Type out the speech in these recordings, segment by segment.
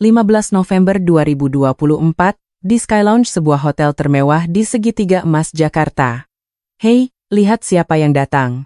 15 November 2024, di Sky Lounge, sebuah hotel termewah di Segitiga Emas, Jakarta. Hei, lihat siapa yang datang.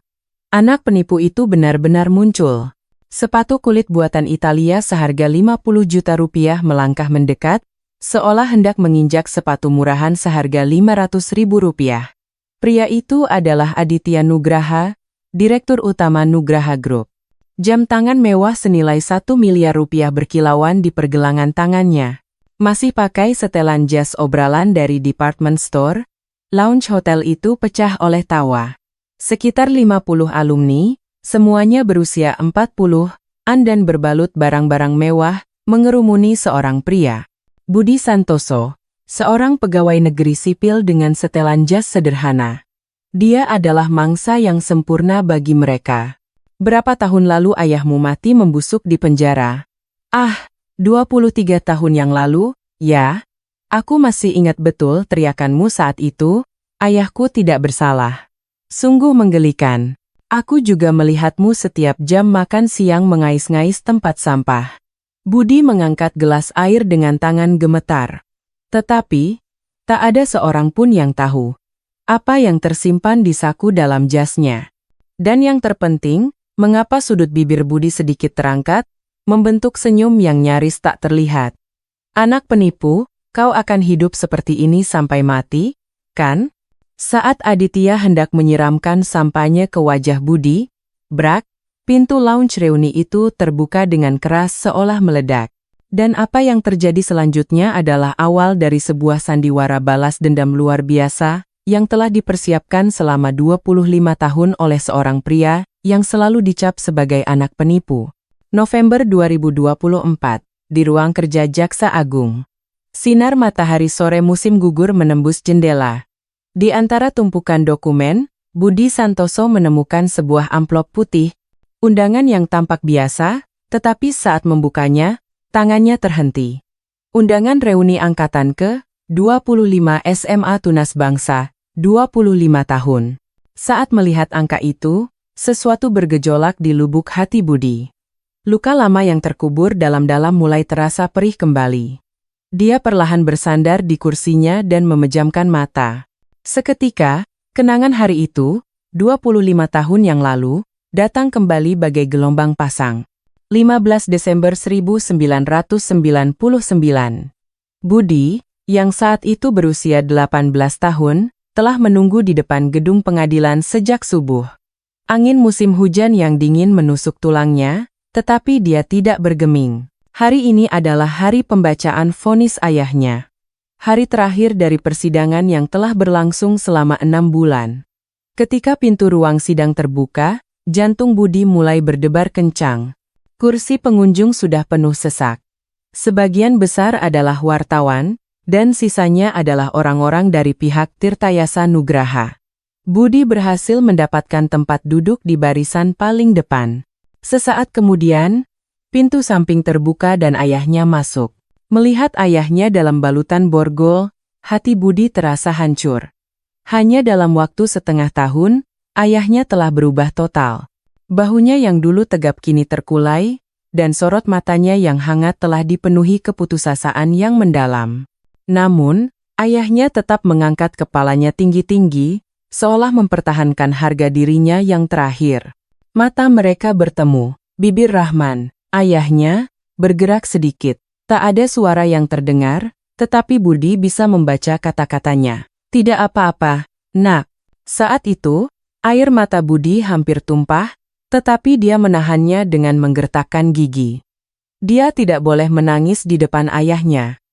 Anak penipu itu benar-benar muncul. Sepatu kulit buatan Italia seharga 50 juta rupiah melangkah mendekat, seolah hendak menginjak sepatu murahan seharga 500 ribu rupiah. Pria itu adalah Aditya Nugraha, Direktur Utama Nugraha Group. Jam tangan mewah senilai 1 miliar rupiah berkilauan di pergelangan tangannya. Masih pakai setelan jas obralan dari department store, lounge hotel itu pecah oleh tawa. Sekitar 50 alumni, semuanya berusia 40-an dan berbalut barang-barang mewah, mengerumuni seorang pria. Budi Santoso, seorang pegawai negeri sipil dengan setelan jas sederhana. Dia adalah mangsa yang sempurna bagi mereka. Berapa tahun lalu ayahmu mati membusuk di penjara? 23 tahun yang lalu, ya? Aku masih ingat betul teriakanmu saat itu, ayahku tidak bersalah. Sungguh menggelikan. Aku juga melihatmu setiap jam makan siang mengais-ngais tempat sampah. Budi mengangkat gelas air dengan tangan gemetar. Tetapi, tak ada seorang pun yang tahu apa yang tersimpan di saku dalam jasnya. Dan yang terpenting, mengapa sudut bibir Budi sedikit terangkat, membentuk senyum yang nyaris tak terlihat. Anak penipu, kau akan hidup seperti ini sampai mati, kan? Saat Aditya hendak menyiramkan sampahnya ke wajah Budi, brak, pintu lounge reuni itu terbuka dengan keras seolah meledak. Dan apa yang terjadi selanjutnya adalah awal dari sebuah sandiwara balas dendam luar biasa yang telah dipersiapkan selama 25 tahun oleh seorang pria yang selalu dicap sebagai anak penipu. November 2024, di ruang kerja Jaksa Agung. Sinar matahari sore musim gugur menembus jendela. Di antara tumpukan dokumen, Budi Santoso menemukan sebuah amplop putih, undangan yang tampak biasa, tetapi saat membukanya, tangannya terhenti. Undangan reuni angkatan ke-25 SMA Tunas Bangsa, 25 tahun. Saat melihat angka itu, sesuatu bergejolak di lubuk hati Budi. Luka lama yang terkubur dalam-dalam mulai terasa perih kembali. Dia perlahan bersandar di kursinya dan memejamkan mata. Seketika, kenangan hari itu, 25 tahun yang lalu, datang kembali bagai gelombang pasang. 15 Desember 1999. Budi, yang saat itu berusia 18 tahun, telah menunggu di depan gedung pengadilan sejak subuh. Angin musim hujan yang dingin menusuk tulangnya, tetapi dia tidak bergeming. Hari ini adalah hari pembacaan vonis ayahnya. Hari terakhir dari persidangan yang telah berlangsung selama 6 bulan. Ketika pintu ruang sidang terbuka, jantung Budi mulai berdebar kencang. Kursi pengunjung sudah penuh sesak. Sebagian besar adalah wartawan, dan sisanya adalah orang-orang dari pihak Tirtayasa Nugraha. Budi berhasil mendapatkan tempat duduk di barisan paling depan. Sesaat kemudian, pintu samping terbuka dan ayahnya masuk. Melihat ayahnya dalam balutan borgol, hati Budi terasa hancur. Hanya dalam waktu setengah tahun, ayahnya telah berubah total. Bahunya yang dulu tegap kini terkulai, dan sorot matanya yang hangat telah dipenuhi keputusasaan yang mendalam. Namun, ayahnya tetap mengangkat kepalanya tinggi-tinggi, seolah mempertahankan harga dirinya yang terakhir. Mata mereka bertemu, bibir Rahman, ayahnya, bergerak sedikit. Tak ada suara yang terdengar, tetapi Budi bisa membaca kata-katanya. Tidak apa-apa, nak. Saat itu, air mata Budi hampir tumpah, tetapi dia menahannya dengan menggertakkan gigi. Dia tidak boleh menangis di depan ayahnya.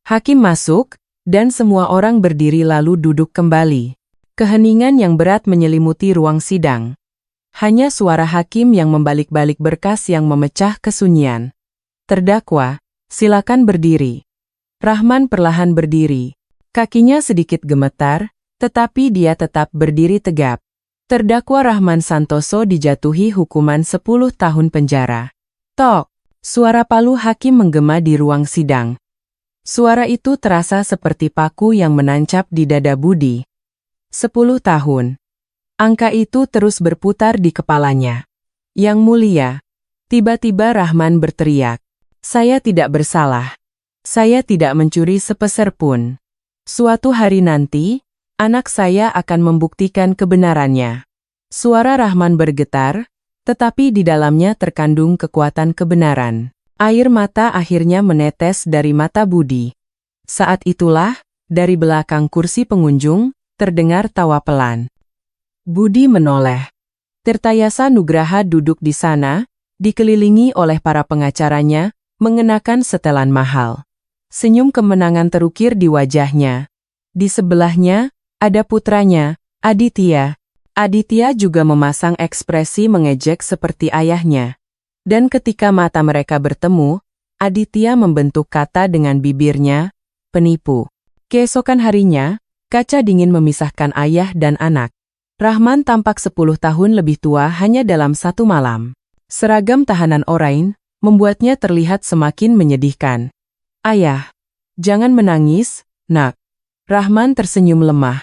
Hakim masuk, dan semua orang berdiri lalu duduk kembali. Keheningan yang berat menyelimuti ruang sidang. Hanya suara hakim yang membalik-balik berkas yang memecah kesunyian. Terdakwa, silakan berdiri. Rahman perlahan berdiri. Kakinya sedikit gemetar, tetapi dia tetap berdiri tegap. Terdakwa Rahman Santoso dijatuhi hukuman 10 tahun penjara. Tok! Suara palu hakim menggema di ruang sidang. Suara itu terasa seperti paku yang menancap di dada Budi. 10 tahun. Angka itu terus berputar di kepalanya. Yang mulia, tiba-tiba Rahman berteriak. Saya tidak bersalah. Saya tidak mencuri sepeser pun. Suatu hari nanti, anak saya akan membuktikan kebenarannya. Suara Rahman bergetar, tetapi di dalamnya terkandung kekuatan kebenaran. Air mata akhirnya menetes dari mata Budi. Saat itulah, dari belakang kursi pengunjung, terdengar tawa pelan. Budi menoleh. Tirtayasa Nugraha duduk di sana, dikelilingi oleh para pengacaranya, mengenakan setelan mahal. Senyum kemenangan terukir di wajahnya. Di sebelahnya, ada putranya, Aditya. Aditya juga memasang ekspresi mengejek seperti ayahnya. Dan ketika mata mereka bertemu, Aditya membentuk kata dengan bibirnya, penipu. Keesokan harinya, kaca dingin memisahkan ayah dan anak. Rahman tampak 10 tahun lebih tua hanya dalam satu malam. Seragam tahanan orain membuatnya terlihat semakin menyedihkan. Ayah, jangan menangis, nak. Rahman tersenyum lemah.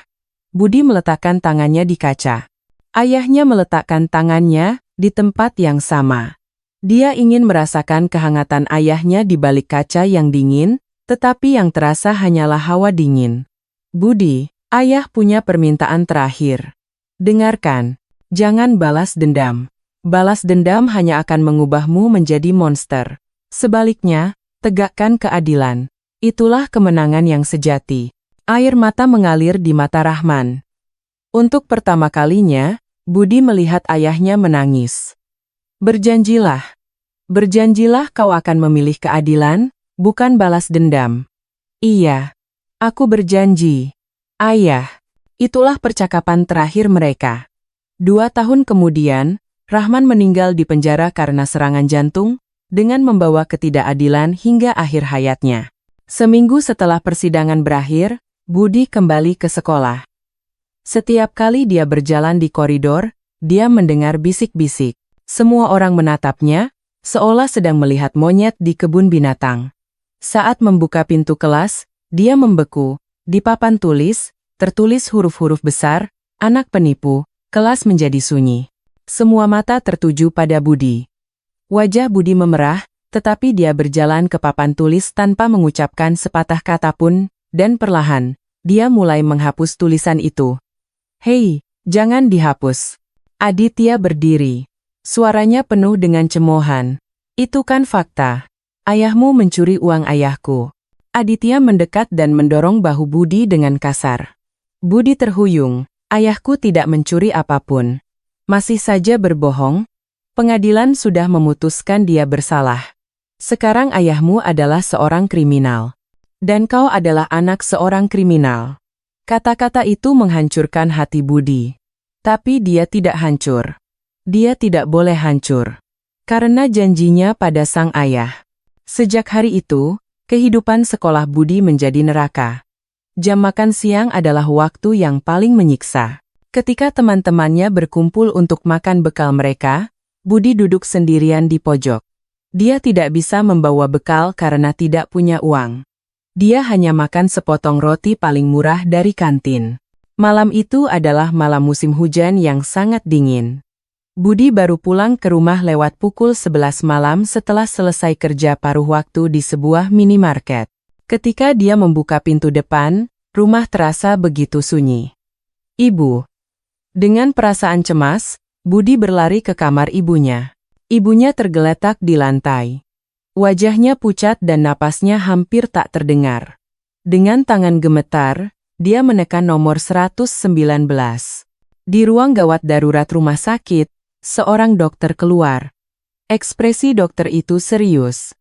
Budi meletakkan tangannya di kaca. Ayahnya meletakkan tangannya di tempat yang sama. Dia ingin merasakan kehangatan ayahnya di balik kaca yang dingin, tetapi yang terasa hanyalah hawa dingin. Budi, ayah punya permintaan terakhir. Dengarkan, jangan balas dendam. Balas dendam hanya akan mengubahmu menjadi monster. Sebaliknya, tegakkan keadilan. Itulah kemenangan yang sejati. Air mata mengalir di mata Rahman. Untuk pertama kalinya, Budi melihat ayahnya menangis. Berjanjilah. Berjanjilah kau akan memilih keadilan, bukan balas dendam. Iya, aku berjanji. Ayah, itulah percakapan terakhir mereka. 2 tahun kemudian, Rahman meninggal di penjara karena serangan jantung, dengan membawa ketidakadilan hingga akhir hayatnya. Seminggu setelah persidangan berakhir, Budi kembali ke sekolah. Setiap kali dia berjalan di koridor, dia mendengar bisik-bisik. Semua orang menatapnya, seolah sedang melihat monyet di kebun binatang. Saat membuka pintu kelas, dia membeku. Di papan tulis, tertulis huruf-huruf besar, anak penipu, kelas menjadi sunyi. Semua mata tertuju pada Budi. Wajah Budi memerah, tetapi dia berjalan ke papan tulis tanpa mengucapkan sepatah kata pun, dan perlahan, dia mulai menghapus tulisan itu. Hei, jangan dihapus. Aditya berdiri. Suaranya penuh dengan cemoohan. Itu kan fakta. Ayahmu mencuri uang ayahku. Aditya mendekat dan mendorong bahu Budi dengan kasar. Budi terhuyung. Ayahku tidak mencuri apapun. Masih saja berbohong. Pengadilan sudah memutuskan dia bersalah. Sekarang ayahmu adalah seorang kriminal. Dan kau adalah anak seorang kriminal. Kata-kata itu menghancurkan hati Budi. Tapi dia tidak hancur. Dia tidak boleh hancur. Karena janjinya pada sang ayah. Sejak hari itu, kehidupan sekolah Budi menjadi neraka. Jam makan siang adalah waktu yang paling menyiksa. Ketika teman-temannya berkumpul untuk makan bekal mereka, Budi duduk sendirian di pojok. Dia tidak bisa membawa bekal karena tidak punya uang. Dia hanya makan sepotong roti paling murah dari kantin. Malam itu adalah malam musim hujan yang sangat dingin. Budi baru pulang ke rumah lewat pukul 11 malam setelah selesai kerja paruh waktu di sebuah minimarket. Ketika dia membuka pintu depan, rumah terasa begitu sunyi. Ibu. Dengan perasaan cemas, Budi berlari ke kamar ibunya. Ibunya tergeletak di lantai. Wajahnya pucat dan napasnya hampir tak terdengar. Dengan tangan gemetar, dia menekan nomor 119. Di ruang gawat darurat rumah sakit, seorang dokter keluar. Ekspresi dokter itu serius.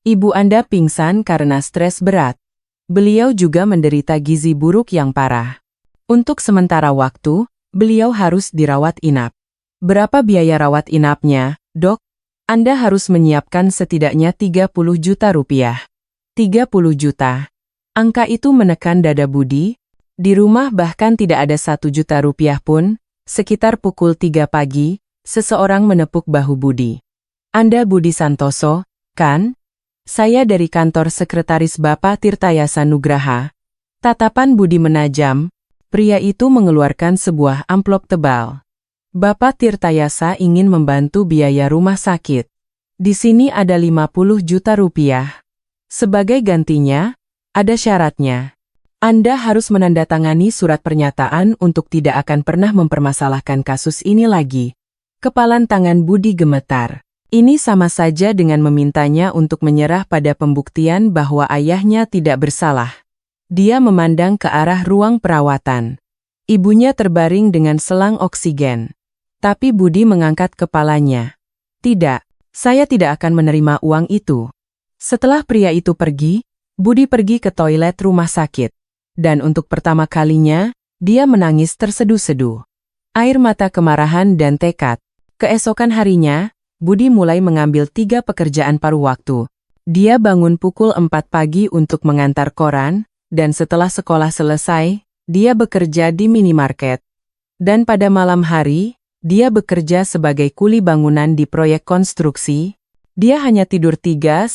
Ibu Anda pingsan karena stres berat. Beliau juga menderita gizi buruk yang parah. Untuk sementara waktu, beliau harus dirawat inap. Berapa biaya rawat inapnya, Dok? Anda harus menyiapkan setidaknya 30 juta rupiah. 30 juta. Angka itu menekan dada Budi. Di rumah bahkan tidak ada 1 juta rupiah pun. Sekitar pukul 3 pagi, seseorang menepuk bahu Budi. Anda Budi Santoso, kan? Saya dari kantor sekretaris Bapak Tirtayasa Nugraha. Tatapan Budi menajam. Pria itu mengeluarkan sebuah amplop tebal. Bapak Tirtayasa ingin membantu biaya rumah sakit. Di sini ada 50 juta rupiah. Sebagai gantinya, ada syaratnya. Anda harus menandatangani surat pernyataan untuk tidak akan pernah mempermasalahkan kasus ini lagi. Kepalan tangan Budi gemetar. Ini sama saja dengan memintanya untuk menyerah pada pembuktian bahwa ayahnya tidak bersalah. Dia memandang ke arah ruang perawatan. Ibunya terbaring dengan selang oksigen. Tapi Budi mengangkat kepalanya. Tidak, saya tidak akan menerima uang itu. Setelah pria itu pergi, Budi pergi ke toilet rumah sakit. Dan untuk pertama kalinya, dia menangis terseduh-seduh. Air mata kemarahan dan tekad. Keesokan harinya, Budi mulai mengambil 3 pekerjaan paruh waktu. Dia bangun pukul 4 pagi untuk mengantar koran, dan setelah sekolah selesai, dia bekerja di minimarket. Dan pada malam hari, dia bekerja sebagai kuli bangunan di proyek konstruksi. Dia hanya tidur 3-4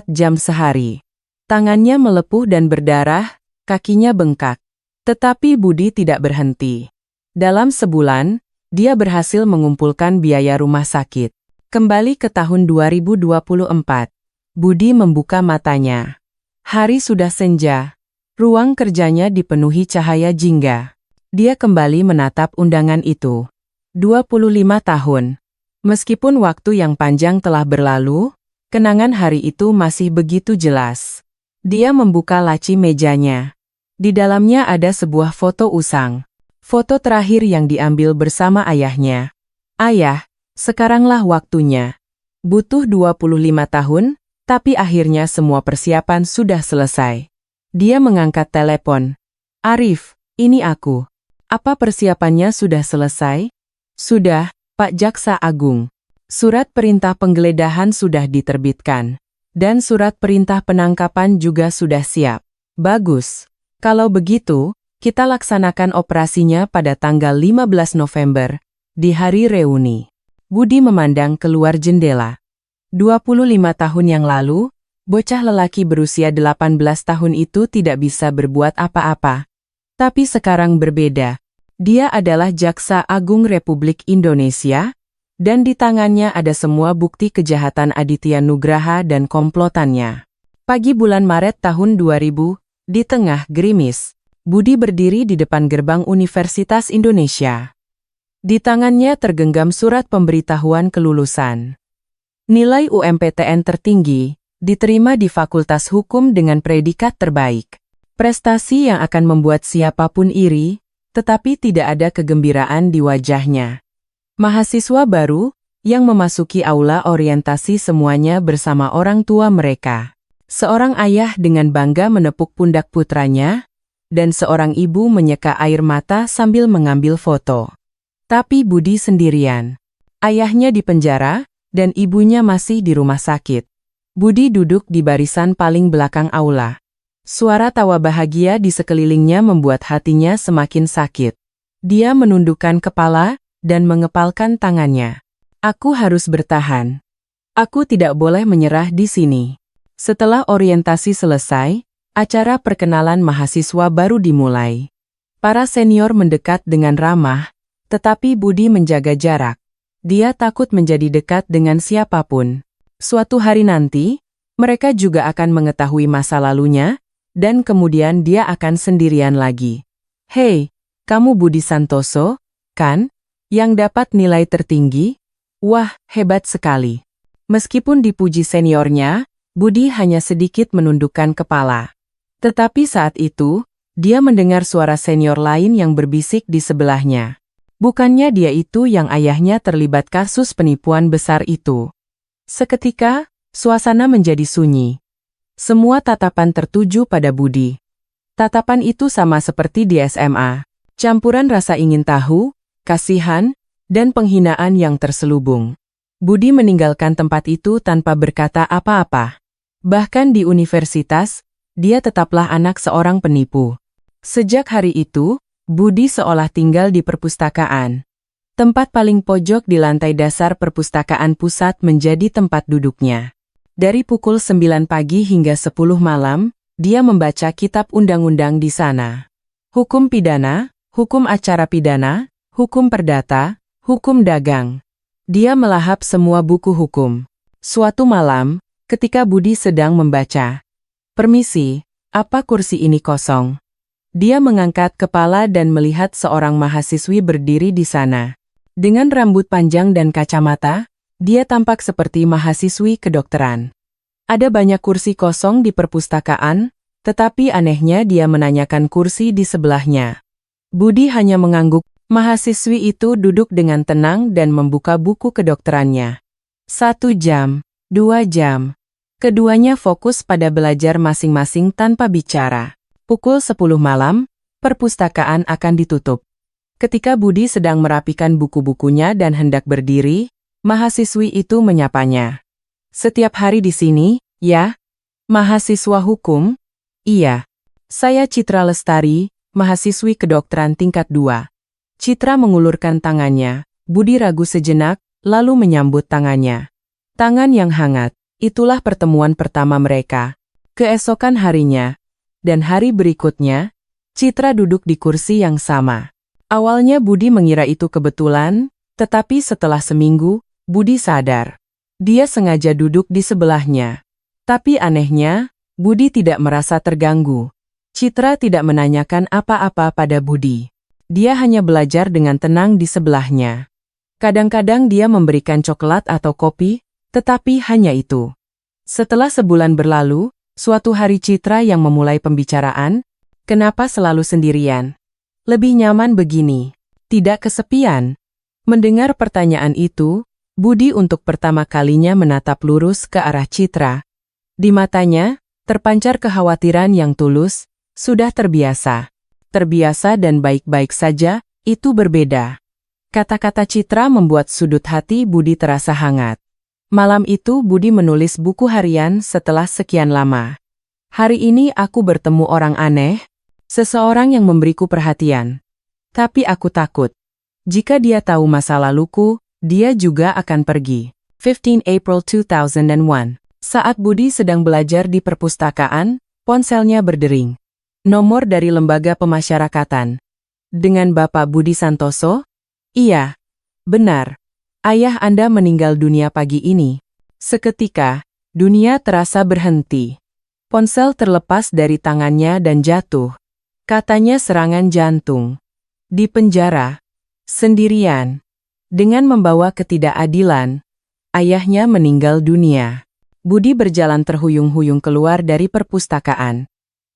jam sehari. Tangannya melepuh dan berdarah, kakinya bengkak. Tetapi Budi tidak berhenti. Dalam sebulan, dia berhasil mengumpulkan biaya rumah sakit. Kembali ke tahun 2024. Budi membuka matanya. Hari sudah senja. Ruang kerjanya dipenuhi cahaya jingga. Dia kembali menatap undangan itu. 25 tahun. Meskipun waktu yang panjang telah berlalu, kenangan hari itu masih begitu jelas. Dia membuka laci mejanya. Di dalamnya ada sebuah foto usang. Foto terakhir yang diambil bersama ayahnya. Ayah, sekaranglah waktunya. Butuh 25 tahun, tapi akhirnya semua persiapan sudah selesai. Dia mengangkat telepon. Arif, ini aku. Apa persiapannya sudah selesai? Sudah, Pak Jaksa Agung. Surat perintah penggeledahan sudah diterbitkan. Dan surat perintah penangkapan juga sudah siap. Bagus. Kalau begitu, kita laksanakan operasinya pada tanggal 15 November, di hari reuni. Budi memandang keluar jendela. 25 tahun yang lalu, bocah lelaki berusia 18 tahun itu tidak bisa berbuat apa-apa. Tapi sekarang berbeda. Dia adalah Jaksa Agung Republik Indonesia, dan di tangannya ada semua bukti kejahatan Aditya Nugraha dan komplotannya. Pagi bulan Maret tahun 2000, di tengah gerimis, Budi berdiri di depan gerbang Universitas Indonesia. Di tangannya tergenggam surat pemberitahuan kelulusan. Nilai UMPTN tertinggi, diterima di Fakultas Hukum dengan predikat terbaik. Prestasi yang akan membuat siapapun iri, tetapi tidak ada kegembiraan di wajahnya. Mahasiswa baru, yang memasuki aula orientasi semuanya bersama orang tua mereka. Seorang ayah dengan bangga menepuk pundak putranya, dan seorang ibu menyeka air mata sambil mengambil foto. Tapi Budi sendirian. Ayahnya di penjara, dan ibunya masih di rumah sakit. Budi duduk di barisan paling belakang aula. Suara tawa bahagia di sekelilingnya membuat hatinya semakin sakit. Dia menundukkan kepala dan mengepalkan tangannya. Aku harus bertahan. Aku tidak boleh menyerah di sini. Setelah orientasi selesai, acara perkenalan mahasiswa baru dimulai. Para senior mendekat dengan ramah, tetapi Budi menjaga jarak. Dia takut menjadi dekat dengan siapapun. Suatu hari nanti, mereka juga akan mengetahui masa lalunya, dan kemudian dia akan sendirian lagi. Hei, kamu Budi Santoso, kan? Yang dapat nilai tertinggi? Wah, hebat sekali. Meskipun dipuji seniornya, Budi hanya sedikit menundukkan kepala. Tetapi saat itu, dia mendengar suara senior lain yang berbisik di sebelahnya. Bukannya dia itu yang ayahnya terlibat kasus penipuan besar itu. Seketika, suasana menjadi sunyi. Semua tatapan tertuju pada Budi. Tatapan itu sama seperti di SMA. Campuran rasa ingin tahu, kasihan, dan penghinaan yang terselubung. Budi meninggalkan tempat itu tanpa berkata apa-apa. Bahkan di universitas, dia tetaplah anak seorang penipu. Sejak hari itu, Budi seolah tinggal di perpustakaan. Tempat paling pojok di lantai dasar perpustakaan pusat menjadi tempat duduknya. Dari pukul 9 pagi hingga 10 malam, dia membaca kitab undang-undang di sana. Hukum pidana, hukum acara pidana, hukum perdata, hukum dagang. Dia melahap semua buku hukum. Suatu malam, ketika Budi sedang membaca, "Permisi, apa kursi ini kosong?" Dia mengangkat kepala dan melihat seorang mahasiswi berdiri di sana. Dengan rambut panjang dan kacamata, dia tampak seperti mahasiswi kedokteran. Ada banyak kursi kosong di perpustakaan, tetapi anehnya dia menanyakan kursi di sebelahnya. Budi hanya mengangguk. Mahasiswi itu duduk dengan tenang dan membuka buku kedokterannya. 1 jam, 2 jam. Keduanya fokus pada belajar masing-masing tanpa bicara. Pukul 10 malam, perpustakaan akan ditutup. Ketika Budi sedang merapikan buku-bukunya dan hendak berdiri, mahasiswi itu menyapanya. "Setiap hari di sini, ya? Mahasiswa hukum?" "Iya. Saya Citra Lestari, mahasiswi kedokteran tingkat 2. Citra mengulurkan tangannya. Budi ragu sejenak, lalu menyambut tangannya. Tangan yang hangat, itulah pertemuan pertama mereka. Keesokan harinya, dan hari berikutnya, Citra duduk di kursi yang sama. Awalnya Budi mengira itu kebetulan, tetapi setelah seminggu, Budi sadar. Dia sengaja duduk di sebelahnya. Tapi anehnya, Budi tidak merasa terganggu. Citra tidak menanyakan apa-apa pada Budi. Dia hanya belajar dengan tenang di sebelahnya. Kadang-kadang dia memberikan coklat atau kopi, tetapi hanya itu. Setelah sebulan berlalu, suatu hari Citra yang memulai pembicaraan, "Kenapa selalu sendirian? Lebih nyaman begini, tidak kesepian?" Mendengar pertanyaan itu, Budi untuk pertama kalinya menatap lurus ke arah Citra. Di matanya, terpancar kekhawatiran yang tulus. Sudah terbiasa. Terbiasa dan baik-baik saja, itu berbeda. Kata-kata Citra membuat sudut hati Budi terasa hangat. Malam itu Budi menulis buku harian setelah sekian lama. "Hari ini aku bertemu orang aneh, seseorang yang memberiku perhatian. Tapi aku takut. Jika dia tahu masa laluku, dia juga akan pergi." 15 April 2001. Saat Budi sedang belajar di perpustakaan, ponselnya berdering. Nomor dari lembaga pemasyarakatan. "Dengan Bapak Budi Santoso?" "Iya. Benar. Ayah Anda meninggal dunia pagi ini." Seketika, dunia terasa berhenti. Ponsel terlepas dari tangannya dan jatuh. Katanya serangan jantung. Di penjara. Sendirian. Dengan membawa ketidakadilan. Ayahnya meninggal dunia. Budi berjalan terhuyung-huyung keluar dari perpustakaan.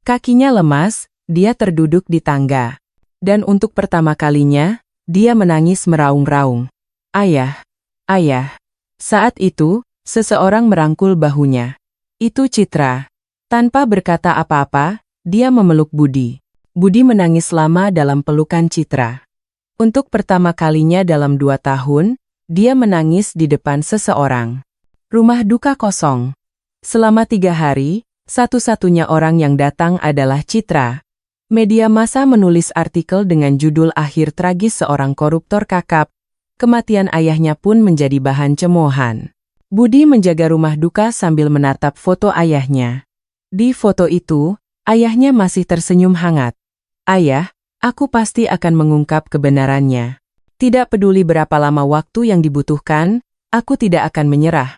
Kakinya lemas, dia terduduk di tangga. Dan untuk pertama kalinya, dia menangis meraung-raung. "Ayah, ayah." Saat itu, seseorang merangkul bahunya. Itu Citra. Tanpa berkata apa-apa, dia memeluk Budi. Budi menangis lama dalam pelukan Citra. Untuk pertama kalinya dalam 2 tahun, dia menangis di depan seseorang. Rumah duka kosong. Selama 3 hari, satu-satunya orang yang datang adalah Citra. Media massa menulis artikel dengan judul "Akhir Tragis Seorang Koruptor Kakap." Kematian ayahnya pun menjadi bahan cemoohan. Budi menjaga rumah duka sambil menatap foto ayahnya. Di foto itu, ayahnya masih tersenyum hangat. "Ayah, aku pasti akan mengungkap kebenarannya. Tidak peduli berapa lama waktu yang dibutuhkan, aku tidak akan menyerah."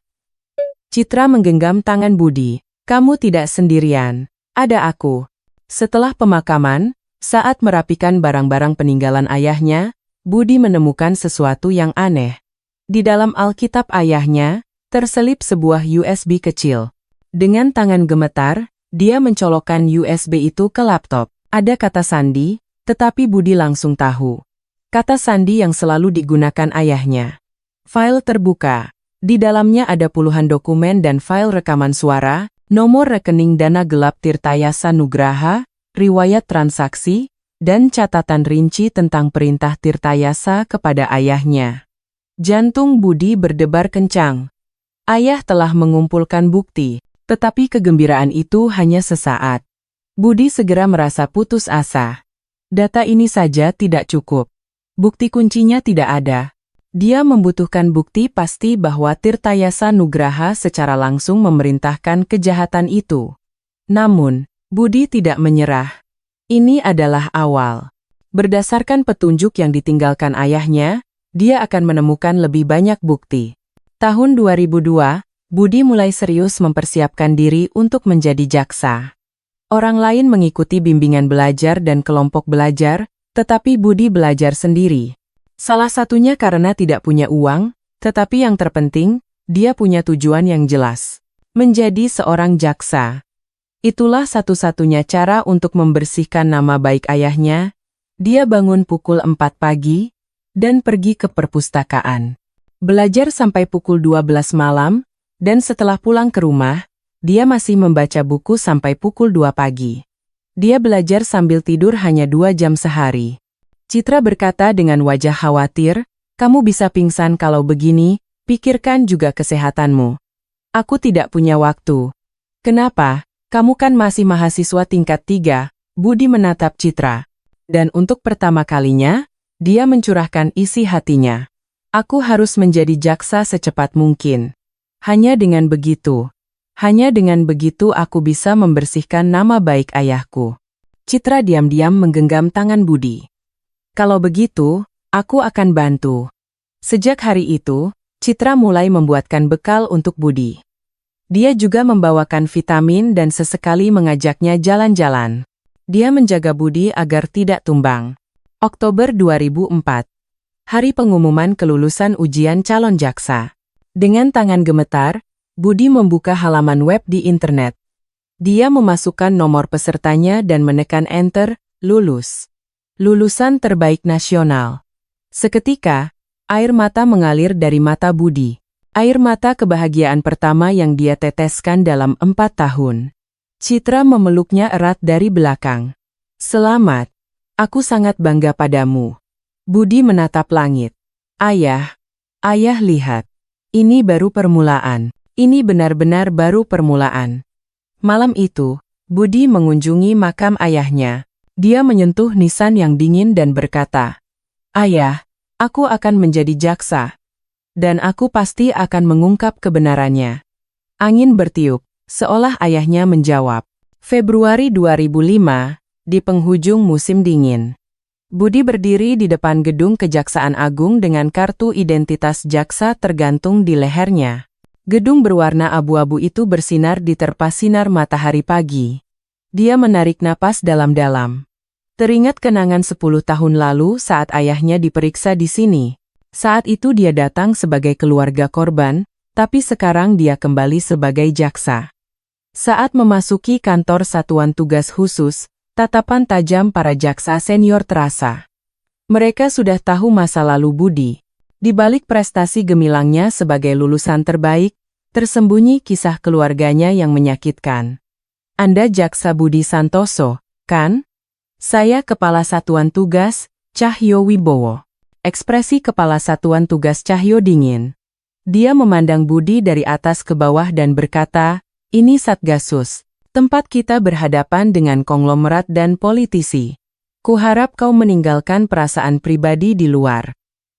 Citra menggenggam tangan Budi. "Kamu tidak sendirian. Ada aku." Setelah pemakaman, saat merapikan barang-barang peninggalan ayahnya, Budi menemukan sesuatu yang aneh. Di dalam Alkitab ayahnya, terselip sebuah USB kecil. Dengan tangan gemetar, dia mencolokkan USB itu ke laptop. Ada kata sandi, tetapi Budi langsung tahu. Kata sandi yang selalu digunakan ayahnya. File terbuka. Di dalamnya ada puluhan dokumen dan file rekaman suara, nomor rekening dana gelap Tirtayasa Nugraha, riwayat transaksi, dan catatan rinci tentang perintah Tirtayasa kepada ayahnya. Jantung Budi berdebar kencang. Ayah telah mengumpulkan bukti, tetapi kegembiraan itu hanya sesaat. Budi segera merasa putus asa. Data ini saja tidak cukup. Bukti kuncinya tidak ada. Dia membutuhkan bukti pasti bahwa Tirtayasa Nugraha secara langsung memerintahkan kejahatan itu. Namun, Budi tidak menyerah. Ini adalah awal. Berdasarkan petunjuk yang ditinggalkan ayahnya, dia akan menemukan lebih banyak bukti. Tahun 2002, Budi mulai serius mempersiapkan diri untuk menjadi jaksa. Orang lain mengikuti bimbingan belajar dan kelompok belajar, tetapi Budi belajar sendiri. Salah satunya karena tidak punya uang, tetapi yang terpenting, dia punya tujuan yang jelas. Menjadi seorang jaksa. Itulah satu-satunya cara untuk membersihkan nama baik ayahnya. Dia bangun pukul 4 pagi, dan pergi ke perpustakaan. Belajar sampai pukul 12 malam, dan setelah pulang ke rumah, dia masih membaca buku sampai pukul 2 pagi. Dia belajar sambil tidur hanya 2 jam sehari. Citra berkata dengan wajah khawatir, "Kamu bisa pingsan kalau begini, pikirkan juga kesehatanmu." "Aku tidak punya waktu." "Kenapa? Kamu kan masih mahasiswa tingkat 3, Budi menatap Citra. Dan untuk pertama kalinya, dia mencurahkan isi hatinya. "Aku harus menjadi jaksa secepat mungkin. Hanya dengan begitu aku bisa membersihkan nama baik ayahku." Citra diam-diam menggenggam tangan Budi. "Kalau begitu, aku akan bantu." Sejak hari itu, Citra mulai membuatkan bekal untuk Budi. Dia juga membawakan vitamin dan sesekali mengajaknya jalan-jalan. Dia menjaga Budi agar tidak tumbang. Oktober 2004. Hari pengumuman kelulusan ujian calon jaksa. Dengan tangan gemetar, Budi membuka halaman web di internet. Dia memasukkan nomor pesertanya dan menekan enter, lulus. Lulusan terbaik nasional. Seketika, air mata mengalir dari mata Budi. Air mata kebahagiaan pertama yang dia teteskan dalam 4 tahun. Citra memeluknya erat dari belakang. "Selamat. Aku sangat bangga padamu." Budi menatap langit. Ayah lihat. Ini baru permulaan. Ini benar-benar baru permulaan." Malam itu, Budi mengunjungi makam ayahnya. Dia menyentuh nisan yang dingin dan berkata, "Ayah, aku akan menjadi jaksa. Dan aku pasti akan mengungkap kebenarannya." Angin bertiup, seolah ayahnya menjawab. Februari 2005, di penghujung musim dingin. Budi berdiri di depan gedung Kejaksaan Agung dengan kartu identitas jaksa tergantung di lehernya. Gedung berwarna abu-abu itu bersinar diterpa sinar matahari pagi. Dia menarik napas dalam-dalam. Teringat kenangan 10 tahun lalu saat ayahnya diperiksa di sini. Saat itu dia datang sebagai keluarga korban, tapi sekarang dia kembali sebagai jaksa. Saat memasuki kantor Satuan Tugas Khusus, tatapan tajam para jaksa senior terasa. Mereka sudah tahu masa lalu Budi. Di balik prestasi gemilangnya sebagai lulusan terbaik, tersembunyi kisah keluarganya yang menyakitkan. "Anda Jaksa Budi Santoso, kan?" "Saya Kepala Satuan Tugas, Cahyo Wibowo." Ekspresi Kepala Satuan Tugas Cahyo dingin. Dia memandang Budi dari atas ke bawah dan berkata, "Ini Satgasus. Tempat kita berhadapan dengan konglomerat dan politisi. Kuharap kau meninggalkan perasaan pribadi di luar."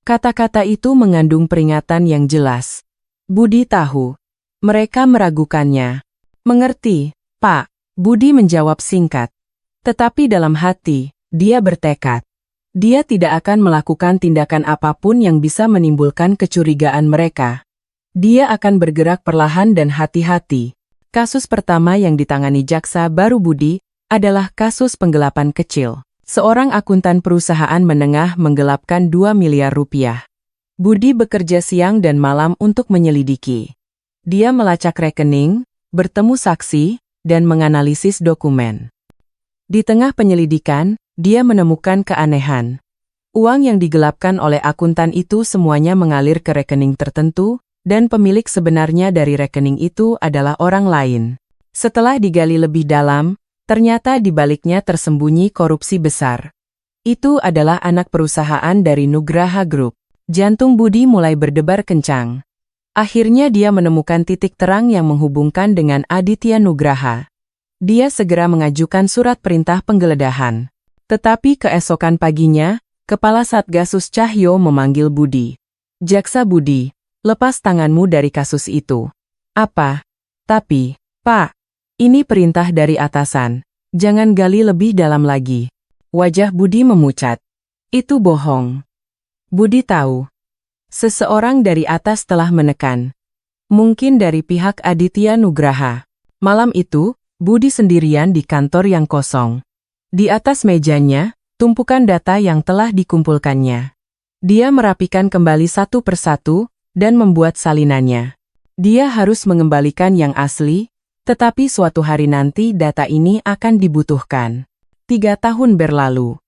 Kata-kata itu mengandung peringatan yang jelas. Budi tahu. Mereka meragukannya. "Mengerti, Pak," Budi menjawab singkat. Tetapi dalam hati, dia bertekad. Dia tidak akan melakukan tindakan apapun yang bisa menimbulkan kecurigaan mereka. Dia akan bergerak perlahan dan hati-hati. Kasus pertama yang ditangani jaksa baru Budi adalah kasus penggelapan kecil. Seorang akuntan perusahaan menengah menggelapkan 2 miliar rupiah. Budi bekerja siang dan malam untuk menyelidiki. Dia melacak rekening, bertemu saksi, dan menganalisis dokumen. Di tengah penyelidikan, dia menemukan keanehan. Uang yang digelapkan oleh akuntan itu semuanya mengalir ke rekening tertentu, dan pemilik sebenarnya dari rekening itu adalah orang lain. Setelah digali lebih dalam, ternyata di baliknya tersembunyi korupsi besar. Itu adalah anak perusahaan dari Nugraha Group. Jantung Budi mulai berdebar kencang. Akhirnya dia menemukan titik terang yang menghubungkan dengan Aditya Nugraha. Dia segera mengajukan surat perintah penggeledahan. Tetapi keesokan paginya, Kepala Satgasus Cahyo memanggil Budi. "Jaksa Budi, lepas tanganmu dari kasus itu." "Apa?" "Tapi, Pak, ini perintah dari atasan. Jangan gali lebih dalam lagi." Wajah Budi memucat. "Itu bohong." Budi tahu. Seseorang dari atas telah menekan. Mungkin dari pihak Aditya Nugraha. Malam itu, Budi sendirian di kantor yang kosong. Di atas mejanya, tumpukan data yang telah dikumpulkannya. Dia merapikan kembali satu persatu dan membuat salinannya. Dia harus mengembalikan yang asli, tetapi suatu hari nanti data ini akan dibutuhkan. 3 tahun berlalu.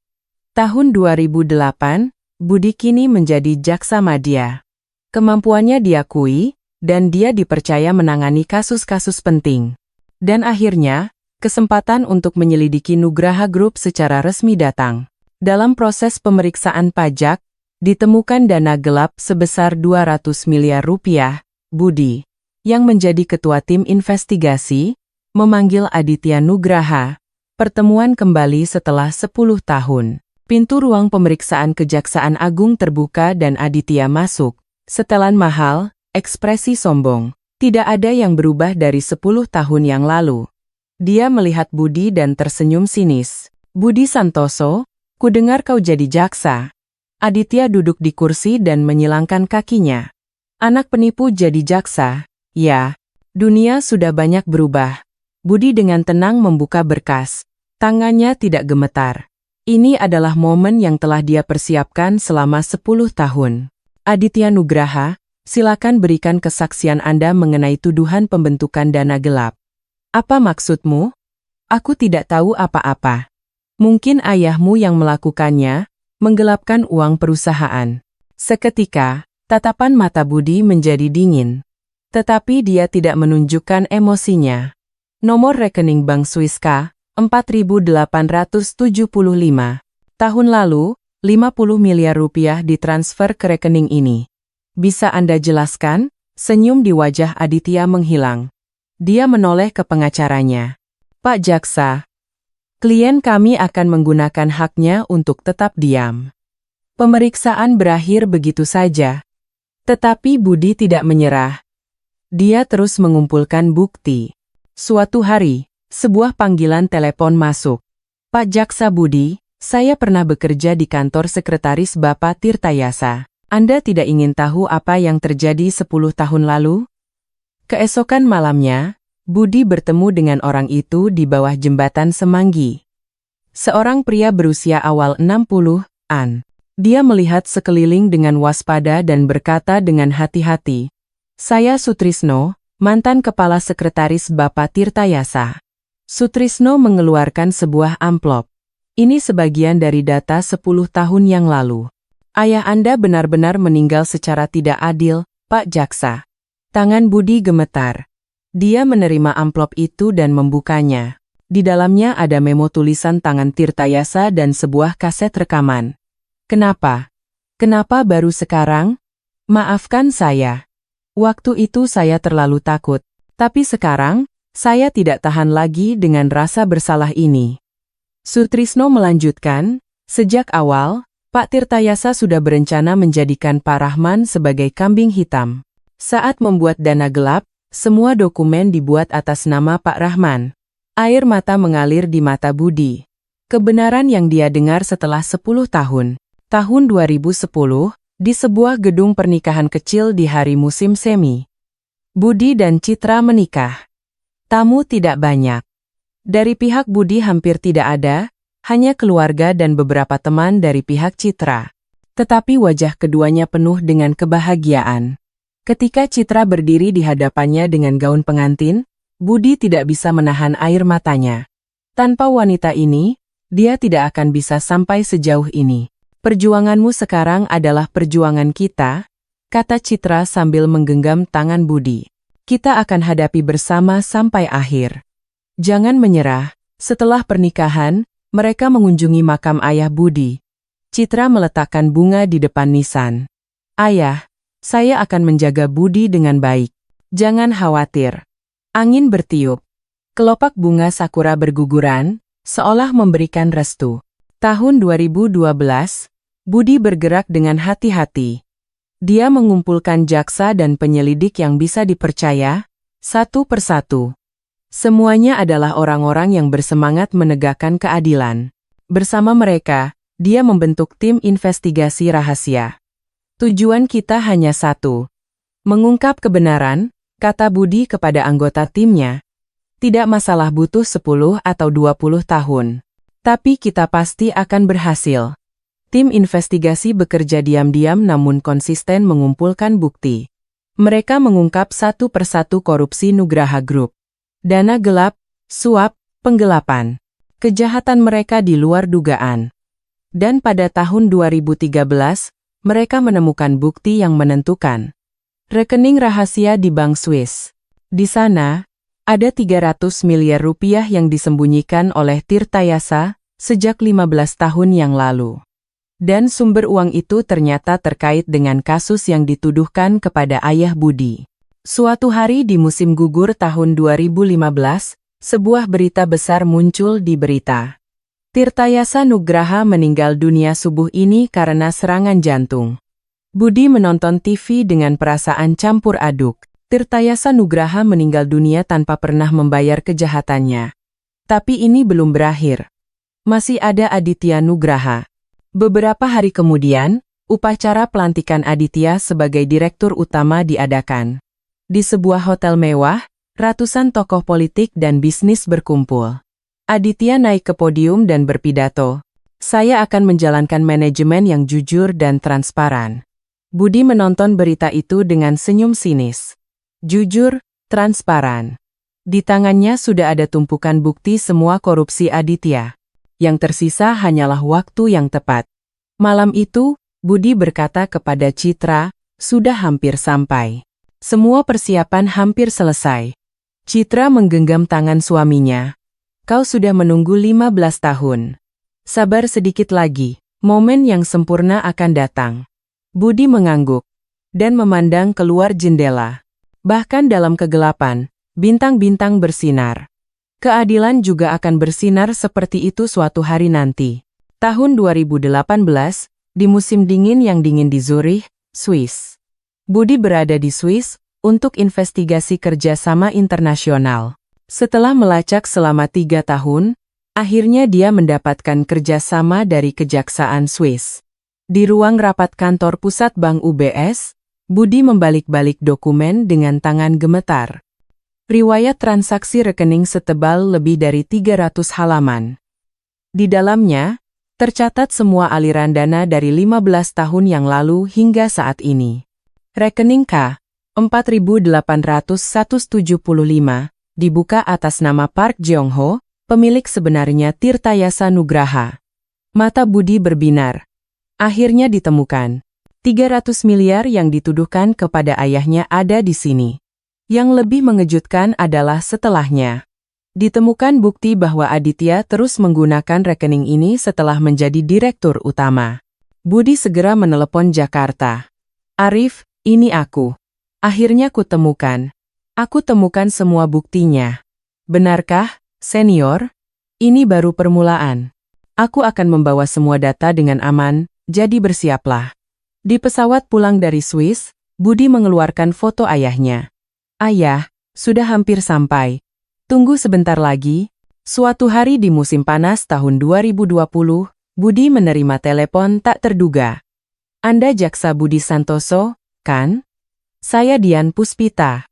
Tahun 2008, Budi kini menjadi jaksa madya. Kemampuannya diakui, dan dia dipercaya menangani kasus-kasus penting. Dan akhirnya, kesempatan untuk menyelidiki Nugraha Group secara resmi datang. Dalam proses pemeriksaan pajak, ditemukan dana gelap sebesar 200 miliar rupiah. Budi, yang menjadi ketua tim investigasi, memanggil Aditya Nugraha. Pertemuan kembali setelah 10 tahun. Pintu ruang pemeriksaan Kejaksaan Agung terbuka dan Aditya masuk. Setelan mahal, ekspresi sombong. Tidak ada yang berubah dari 10 tahun yang lalu. Dia melihat Budi dan tersenyum sinis. Budi Santoso, kudengar kau jadi jaksa. Aditya duduk di kursi dan menyilangkan kakinya. Anak penipu jadi jaksa. Ya, dunia sudah banyak berubah. Budi dengan tenang membuka berkas. Tangannya tidak gemetar. Ini adalah momen yang telah dia persiapkan selama 10 tahun. Aditya Nugraha, silakan berikan kesaksian Anda mengenai tuduhan pembentukan dana gelap. Apa maksudmu? Aku tidak tahu apa-apa. Mungkin ayahmu yang melakukannya, menggelapkan uang perusahaan. Seketika, tatapan mata Budi menjadi dingin. Tetapi dia tidak menunjukkan emosinya. Nomor rekening Bank Swiska, 4.875. Tahun lalu, 50 miliar rupiah ditransfer ke rekening ini. Bisa Anda jelaskan? Senyum di wajah Aditya menghilang. Dia menoleh ke pengacaranya. Pak Jaksa, klien kami akan menggunakan haknya untuk tetap diam. Pemeriksaan berakhir begitu saja. Tetapi Budi tidak menyerah. Dia terus mengumpulkan bukti. Suatu hari, sebuah panggilan telepon masuk. Pak Jaksa Budi, saya pernah bekerja di kantor sekretaris Bapak Tirtayasa. Anda tidak ingin tahu apa yang terjadi 10 tahun lalu? Keesokan malamnya, Budi bertemu dengan orang itu di bawah jembatan Semanggi. Seorang pria berusia awal 60-an. Dia melihat sekeliling dengan waspada dan berkata dengan hati-hati, "Saya Sutrisno, mantan kepala sekretaris Bapak Tirtayasa." Sutrisno mengeluarkan sebuah amplop. Ini sebagian dari data 10 tahun yang lalu. Ayah Anda benar-benar meninggal secara tidak adil, Pak Jaksa. Tangan Budi gemetar. Dia menerima amplop itu dan membukanya. Di dalamnya ada memo tulisan tangan Tirtayasa dan sebuah kaset rekaman. Kenapa? Kenapa baru sekarang? Maafkan saya. Waktu itu saya terlalu takut. Tapi sekarang, saya tidak tahan lagi dengan rasa bersalah ini. Sutrisno melanjutkan, sejak awal, Pak Tirtayasa sudah berencana menjadikan Pak Rahman sebagai kambing hitam. Saat membuat dana gelap, semua dokumen dibuat atas nama Pak Rahman. Air mata mengalir di mata Budi. Kebenaran yang dia dengar setelah 10 tahun. Tahun 2010, di sebuah gedung pernikahan kecil di hari musim semi. Budi dan Citra menikah. Tamu tidak banyak. Dari pihak Budi hampir tidak ada, hanya keluarga dan beberapa teman dari pihak Citra. Tetapi wajah keduanya penuh dengan kebahagiaan. Ketika Citra berdiri di hadapannya dengan gaun pengantin, Budi tidak bisa menahan air matanya. Tanpa wanita ini, dia tidak akan bisa sampai sejauh ini. Perjuanganmu sekarang adalah perjuangan kita, kata Citra sambil menggenggam tangan Budi. Kita akan hadapi bersama sampai akhir. Jangan menyerah. Setelah pernikahan, mereka mengunjungi makam ayah Budi. Citra meletakkan bunga di depan nisan. Ayah, saya akan menjaga Budi dengan baik. Jangan khawatir. Angin bertiup. Kelopak bunga sakura berguguran, seolah memberikan restu. Tahun 2012, Budi bergerak dengan hati-hati. Dia mengumpulkan jaksa dan penyelidik yang bisa dipercaya, satu persatu. Semuanya adalah orang-orang yang bersemangat menegakkan keadilan. Bersama mereka, dia membentuk tim investigasi rahasia. Tujuan kita hanya satu. Mengungkap kebenaran, kata Budi kepada anggota timnya. Tidak masalah butuh 10 atau 20 tahun. Tapi kita pasti akan berhasil. Tim investigasi bekerja diam-diam namun konsisten mengumpulkan bukti. Mereka mengungkap satu persatu korupsi Nugraha Group. Dana gelap, suap, penggelapan. Kejahatan mereka di luar dugaan. Dan pada tahun 2013, mereka menemukan bukti yang menentukan. Rekening rahasia di Bank Swiss. Di sana, ada 300 miliar rupiah yang disembunyikan oleh Tirtayasa sejak 15 tahun yang lalu. Dan sumber uang itu ternyata terkait dengan kasus yang dituduhkan kepada ayah Budi. Suatu hari di musim gugur tahun 2015, sebuah berita besar muncul di berita. Tirtayasa Nugraha meninggal dunia subuh ini karena serangan jantung. Budi menonton TV dengan perasaan campur aduk. Tirtayasa Nugraha meninggal dunia tanpa pernah membayar kejahatannya. Tapi ini belum berakhir. Masih ada Aditya Nugraha. Beberapa hari kemudian, upacara pelantikan Aditya sebagai direktur utama diadakan. Di sebuah hotel mewah, ratusan tokoh politik dan bisnis berkumpul. Aditya naik ke podium dan berpidato. Saya akan menjalankan manajemen yang jujur dan transparan. Budi menonton berita itu dengan senyum sinis. Jujur, transparan. Di tangannya sudah ada tumpukan bukti semua korupsi Aditya. Yang tersisa hanyalah waktu yang tepat. Malam itu, Budi berkata kepada Citra, sudah hampir sampai. Semua persiapan hampir selesai. Citra menggenggam tangan suaminya. Kau sudah menunggu 15 tahun. Sabar sedikit lagi, momen yang sempurna akan datang. Budi mengangguk dan memandang keluar jendela. Bahkan dalam kegelapan, bintang-bintang bersinar. Keadilan juga akan bersinar seperti itu suatu hari nanti. Tahun 2018, di musim dingin yang dingin di Zurich, Swiss. Budi berada di Swiss untuk investigasi kerjasama internasional. Setelah melacak selama 3 tahun, akhirnya dia mendapatkan kerjasama dari Kejaksaan Swiss. Di ruang rapat kantor pusat Bank UBS, Budi membalik-balik dokumen dengan tangan gemetar. Riwayat transaksi rekening setebal lebih dari 300 halaman. Di dalamnya, tercatat semua aliran dana dari 15 tahun yang lalu hingga saat ini. Rekening K, 4.800.175. Dibuka atas nama Park Jeong-ho, pemilik sebenarnya Tirtayasa Nugraha. Mata Budi berbinar. Akhirnya ditemukan. 300 miliar yang dituduhkan kepada ayahnya ada di sini. Yang lebih mengejutkan adalah setelahnya. Ditemukan bukti bahwa Aditya terus menggunakan rekening ini setelah menjadi direktur utama. Budi segera menelepon Jakarta. Arif, ini aku. Akhirnya kutemukan. Aku temukan semua buktinya. Benarkah, senior? Ini baru permulaan. Aku akan membawa semua data dengan aman, jadi bersiaplah. Di pesawat pulang dari Swiss, Budi mengeluarkan foto ayahnya. Ayah, sudah hampir sampai. Tunggu sebentar lagi. Suatu hari di musim panas tahun 2020, Budi menerima telepon tak terduga. Anda Jaksa Budi Santoso, kan? Saya Dian Puspita.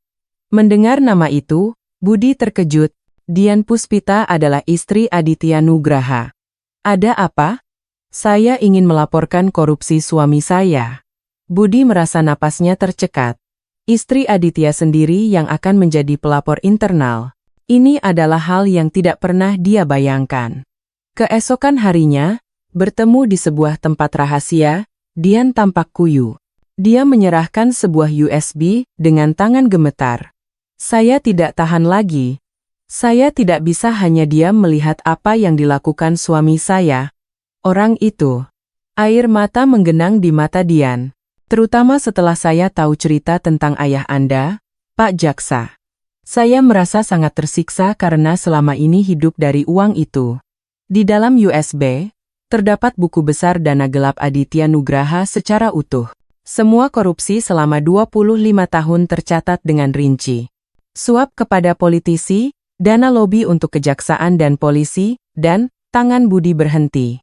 Mendengar nama itu, Budi terkejut. Dian Puspita adalah istri Aditya Nugraha. Ada apa? Saya ingin melaporkan korupsi suami saya. Budi merasa napasnya tercekat. Istri Aditya sendiri yang akan menjadi pelapor internal. Ini adalah hal yang tidak pernah dia bayangkan. Keesokan harinya, bertemu di sebuah tempat rahasia, Dian tampak kuyu. Dia menyerahkan sebuah USB dengan tangan gemetar. Saya tidak tahan lagi. Saya tidak bisa hanya diam melihat apa yang dilakukan suami saya. Orang itu. Air mata menggenang di mata Dian. Terutama setelah saya tahu cerita tentang ayah Anda, Pak Jaksa. Saya merasa sangat tersiksa karena selama ini hidup dari uang itu. Di dalam USB, terdapat buku besar dana gelap Aditya Nugraha secara utuh. Semua korupsi selama 25 tahun tercatat dengan rinci. Suap kepada politisi, dana lobi untuk kejaksaan dan polisi, dan tangan Budi berhenti.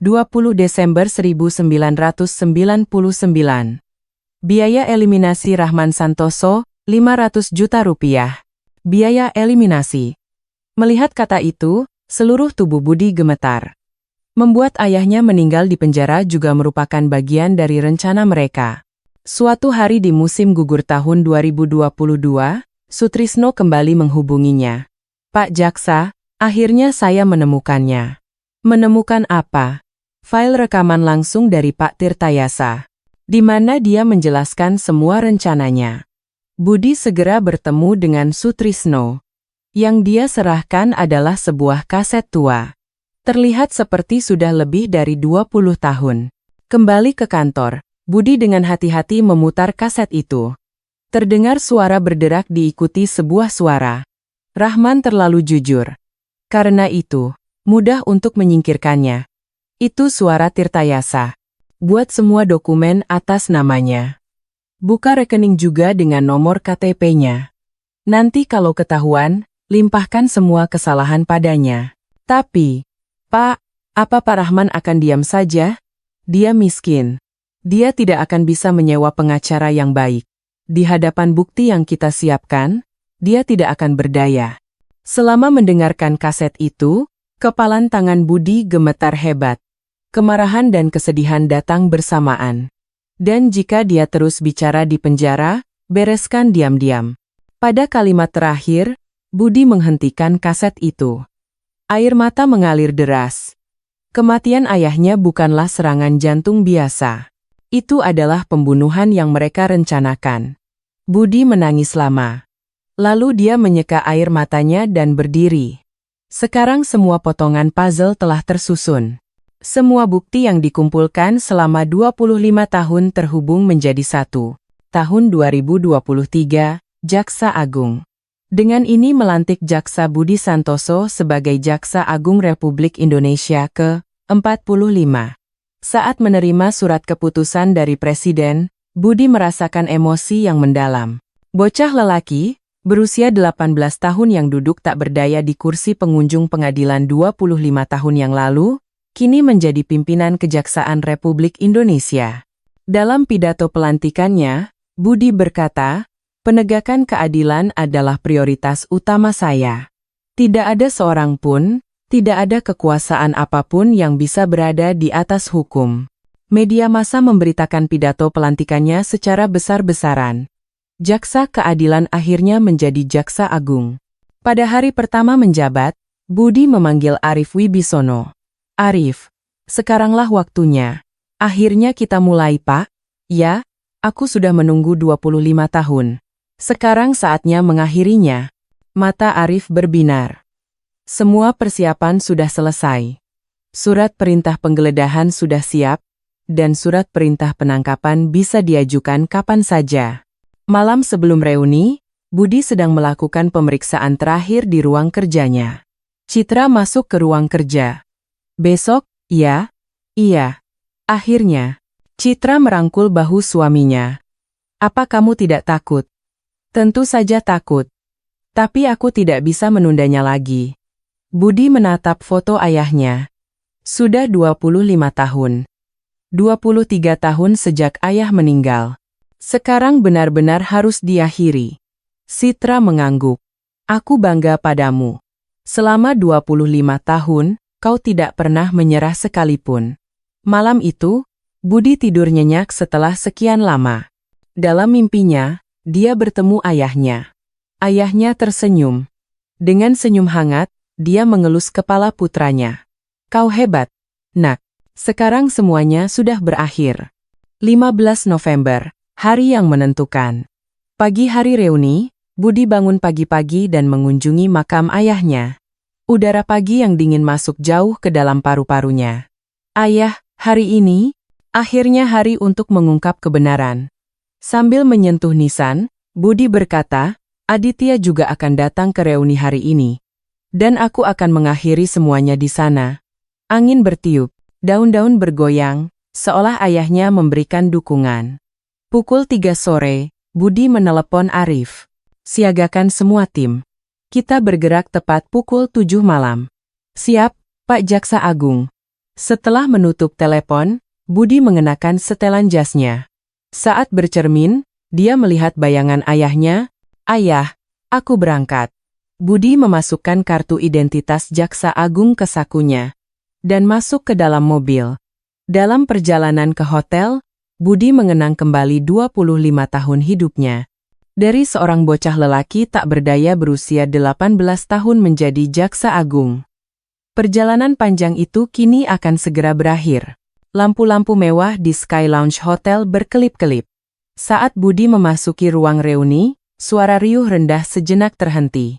20 Desember 1999. Biaya eliminasi Rahman Santoso, 500 juta rupiah. Biaya eliminasi. Melihat kata itu, seluruh tubuh Budi gemetar. Membuat ayahnya meninggal di penjara juga merupakan bagian dari rencana mereka. Suatu hari di musim gugur tahun 2022, Sutrisno kembali menghubunginya. Pak Jaksa, akhirnya saya menemukannya. Menemukan apa? File rekaman langsung dari Pak Tirtayasa, di mana dia menjelaskan semua rencananya. Budi segera bertemu dengan Sutrisno. Yang dia serahkan adalah sebuah kaset tua. Terlihat seperti sudah lebih dari 20 tahun. Kembali ke kantor, Budi dengan hati-hati memutar kaset itu. Terdengar suara berderak diikuti sebuah suara. Rahman terlalu jujur. Karena itu, mudah untuk menyingkirkannya. Itu suara Tirtayasa. Buat semua dokumen atas namanya. Buka rekening juga dengan nomor KTP-nya. Nanti kalau ketahuan, limpahkan semua kesalahan padanya. Tapi, Pak, apa Pak Rahman akan diam saja? Dia miskin. Dia tidak akan bisa menyewa pengacara yang baik. Di hadapan bukti yang kita siapkan, dia tidak akan berdaya. Selama mendengarkan kaset itu, kepalan tangan Budi gemetar hebat. Kemarahan dan kesedihan datang bersamaan. Dan jika dia terus bicara di penjara, bereskan diam-diam. Pada kalimat terakhir, Budi menghentikan kaset itu. Air mata mengalir deras. Kematian ayahnya bukanlah serangan jantung biasa. Itu adalah pembunuhan yang mereka rencanakan. Budi menangis lama. Lalu dia menyeka air matanya dan berdiri. Sekarang semua potongan puzzle telah tersusun. Semua bukti yang dikumpulkan selama 25 tahun terhubung menjadi satu. Tahun 2023, Jaksa Agung. Dengan ini melantik Jaksa Budi Santoso sebagai Jaksa Agung Republik Indonesia ke-45. Saat menerima surat keputusan dari Presiden, Budi merasakan emosi yang mendalam. Bocah lelaki, berusia 18 tahun yang duduk tak berdaya di kursi pengunjung pengadilan 25 tahun yang lalu, kini menjadi pimpinan Kejaksaan Republik Indonesia. Dalam pidato pelantikannya, Budi berkata, "Penegakan keadilan adalah prioritas utama saya. Tidak ada seorang pun, tidak ada kekuasaan apapun yang bisa berada di atas hukum." Media massa memberitakan pidato pelantikannya secara besar-besaran. Jaksa Keadilan akhirnya menjadi Jaksa Agung. Pada hari pertama menjabat, Budi memanggil Arief Wibisono. "Arief, sekaranglah waktunya. Akhirnya kita mulai, Pak." "Ya, aku sudah menunggu 25 tahun. Sekarang saatnya mengakhirinya." Mata Arief berbinar. Semua persiapan sudah selesai. Surat perintah penggeledahan sudah siap, dan surat perintah penangkapan bisa diajukan kapan saja. Malam sebelum reuni, Budi sedang melakukan pemeriksaan terakhir di ruang kerjanya. Citra masuk ke ruang kerja. "Besok, ya?" "Iya." Akhirnya, Citra merangkul bahu suaminya. "Apa kamu tidak takut?" "Tentu saja takut. Tapi aku tidak bisa menundanya lagi." Budi menatap foto ayahnya. Sudah 25 tahun. 23 tahun sejak ayah meninggal. Sekarang benar-benar harus diakhiri. Citra mengangguk. "Aku bangga padamu. Selama 25 tahun, kau tidak pernah menyerah sekalipun." Malam itu, Budi tidur nyenyak setelah sekian lama. Dalam mimpinya, dia bertemu ayahnya. Ayahnya tersenyum. Dengan senyum hangat, dia mengelus kepala putranya. "Kau hebat, Nak. Sekarang semuanya sudah berakhir." 15 November, hari yang menentukan. Pagi hari reuni, Budi bangun pagi-pagi dan mengunjungi makam ayahnya. Udara pagi yang dingin masuk jauh ke dalam paru-parunya. "Ayah, hari ini, akhirnya hari untuk mengungkap kebenaran." Sambil menyentuh nisan, Budi berkata, "Aditya juga akan datang ke reuni hari ini. Dan aku akan mengakhiri semuanya di sana." Angin bertiup, daun-daun bergoyang, seolah ayahnya memberikan dukungan. Pukul 3 sore, Budi menelepon Arief. "Siagakan semua tim. Kita bergerak tepat pukul 7 malam." "Siap, Pak Jaksa Agung." Setelah menutup telepon, Budi mengenakan setelan jasnya. Saat bercermin, dia melihat bayangan ayahnya, Ayah, aku berangkat. Budi memasukkan kartu identitas Jaksa Agung ke sakunya dan masuk ke dalam mobil. Dalam perjalanan ke hotel, Budi mengenang kembali 25 tahun hidupnya. Dari seorang bocah lelaki tak berdaya berusia 18 tahun menjadi Jaksa Agung. Perjalanan panjang itu kini akan segera berakhir. Lampu-lampu mewah di Sky Lounge Hotel berkelip-kelip. Saat Budi memasuki ruang reuni, suara riuh rendah sejenak terhenti.